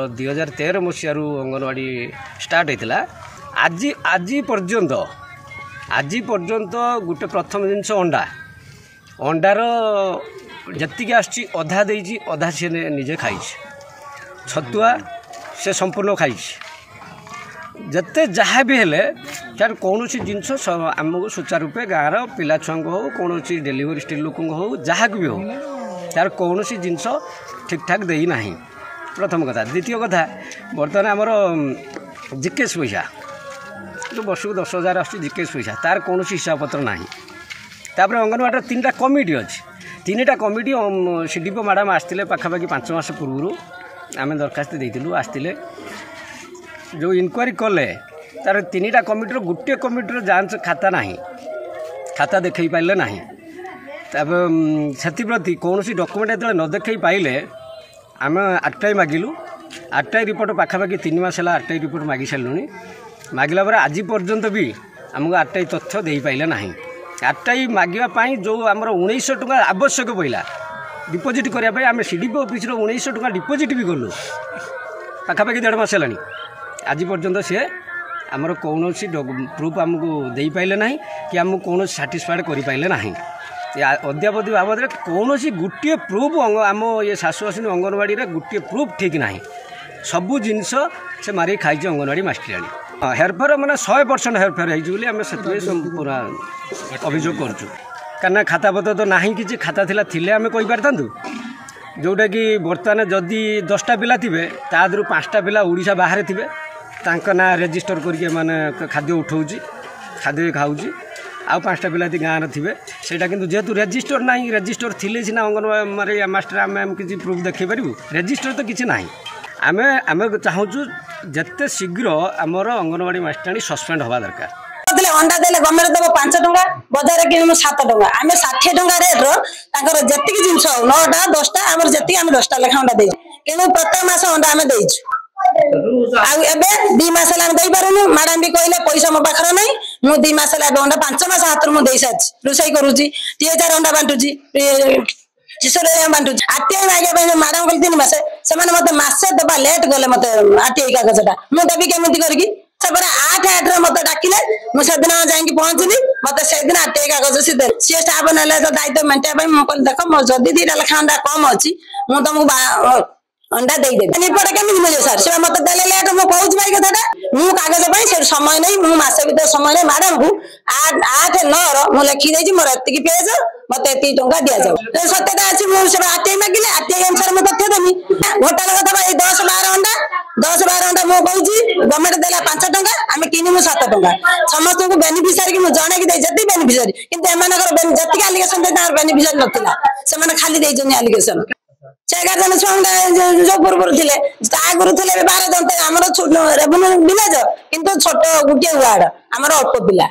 2013 मसीह anganwadi start होता आज पर्यंत गोटे प्रथम जिनस अंडार जी अधा देजी अधा सी निजे खाई छतुआ से संपूर्ण खाई जिते जहाँ भी हेले यार कौन जिनस आमको सुचारूपे गाँव पिला छुआ हो कौन डेलीवरी स्टिल लोक हो जहाँ भी हो यार कौन जिनस ठीक ठाक देना प्रथम कथा। द्वितीय कथा बर्तमान आमर जिकेस पैसा जो वर्ष को 10,000 आस जिकेस पैसा तार कौन हिसाब पत्र ना। तापर अंगनवाड़ी 3टा कमिटी अच्छी 3टा कमिटी सीडीपो मैडम आसते पाखापाखि 5 मास पूर्व आम दरखास्त देलु आसते जो इनक्वारी कले तार 3टा कमिटर गोटे कमिटर जांच खाता ना खाता देखई पाइले ना से कौन डॉक्यूमेंट जो न देखई पाइले आम आरटीआई मागिलु आरटीआई रिपोर्ट पाखापाखि 3 मास है आरटीआई रिपोर्ट मागी सारूँ मागिला पर आज पर्यंत भी आमको आरटीआई तथ्य दे पाइले ना। आरटीआई मागिबाई जो आमर 1900 टଙ୍କା आवश्यक पड़ा डिपोजिट करने आम सीडीपी ऑफिस 1900 टଙ୍କା डिपोजिट भी कलु पाखापाखि 1.5 मास है आज पर्यंत सी आमर कौन प्रूफ आमको दे पाइले ना कि आमको कौन साटिस्फाइड कर पाइले ना। अद्यावधि बाबद कौन गोटे प्रूफ आम ये शाशुआसिनी अंगनवाड़ी गोटे प्रूफ ठीक ना सबू जिनस से मारिक खाई अंगनवाड़ी मास्टराणी हेरफेर मैंने 100% हेरफेर होगी आम से पूरा अभियोग करूँ खाता पत्र तो ना कि खाता थिले आम कहींपारतु जोटा कि बर्तमान जदि 10टा पिला थे तादर 5टा पिला ओडिशा बाहर थे ना रेजिस्टर करके माने खाद्य उठाऊँगी खाद्य खाऊँगी आउ 5टा पिला गाँव थे सेटा किंतु जेहेतु रेजिस्टर ना रेजिस्टर थिले सीना अंगनवाड़ी मास्टर आम किसी प्रूफ देखी पारू रेजिस्टर तो किसी ना आम आम चाहूँ जिते शीघ्र आमर अंगनवाड़ी मास्टराणी सस्पेंड हवा दरकार। अंडा देले गवर्नमेंट देव 5 टଙ୍କା बजार कि 7 टଙ୍କା आम 60 टଙ୍କା रेट्र जी जिनस 9टा 10टा आम जी आम 10टा लेखा अंडा दे कि प्रत्येक मास अंडा आम देचु आबे 2 मास दे पारूनु मैडम भी कहले पैसा मो पाखर ना मु 2 मास अंडा 5 मास हाथ में दे सारी रोसई करुच्ची 3000 अंडा बांटुची बांटुची आरटीआई मागे मैडम कल 3 मास से मत मसे देवा लेट गले मत आरटीआई कागजटा मुझे देवी केमी करके 8 मत डाकिले मुझे जाकि पहुँचली मत से दिन आरटीआई कागज सी स्टाफ ना दायित्व मेटाई मुझे देख मो जदि 2टा लेखा अंडा कम अच्छी मुझे तुमको अंडा देदेवी रिपोर्ट केमी मिले सर से मत देले लेट मुझे कहूँ भाई कथा मु कागज से समय नहीं मुझे मसे भर समय नहीं मैडम को 8-9 मुझे लिखी मोर एति पेज मत एति टଙ୍କା दि जाऊ सत्यता अच्छी मुझे आरटीआई मागिले आरटीआई अनुसार मुझे तथ्य देवी घोटाला कथा भाई 10-12 अंडा 10-12 अंडा मुझे कहूँ गवर्नमेंट देला 5 टଙ୍କା आम किनमु 7 टଙ୍କା समस्त को बेनिफिशियरी की जन की जी बेनिफिशियरी कितने जी आलिगेसन बेनिफिशियरी नाला से खाली आलिगेसन से 11 जन छुआ जो पूर्व थे आगुरी थे 12 जन आम रेवेन्यू विलेज किंतु छोट गोटे वार्ड आम अल्प पिला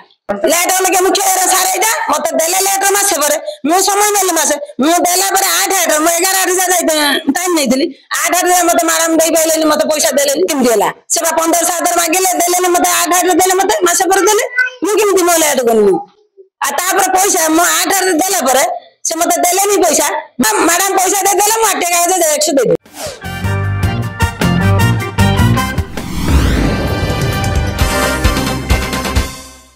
लेट होने मुख्य सारे मत देले लेट मसे पर मु समय नेली मसे मु देला पर 8 मु 11 टाइम नहीं 8 मत मैडम दे पाइले मत पैसा देले केमती होला से 15,000 मागिले देले मत 8 देले मत मसे पर देले मु केमती मो लेट करनी आ तापर पैसा मु 8 देला पर से मत देले पैसा मैडम पैसा दे देले मु 8 कागज 100 दे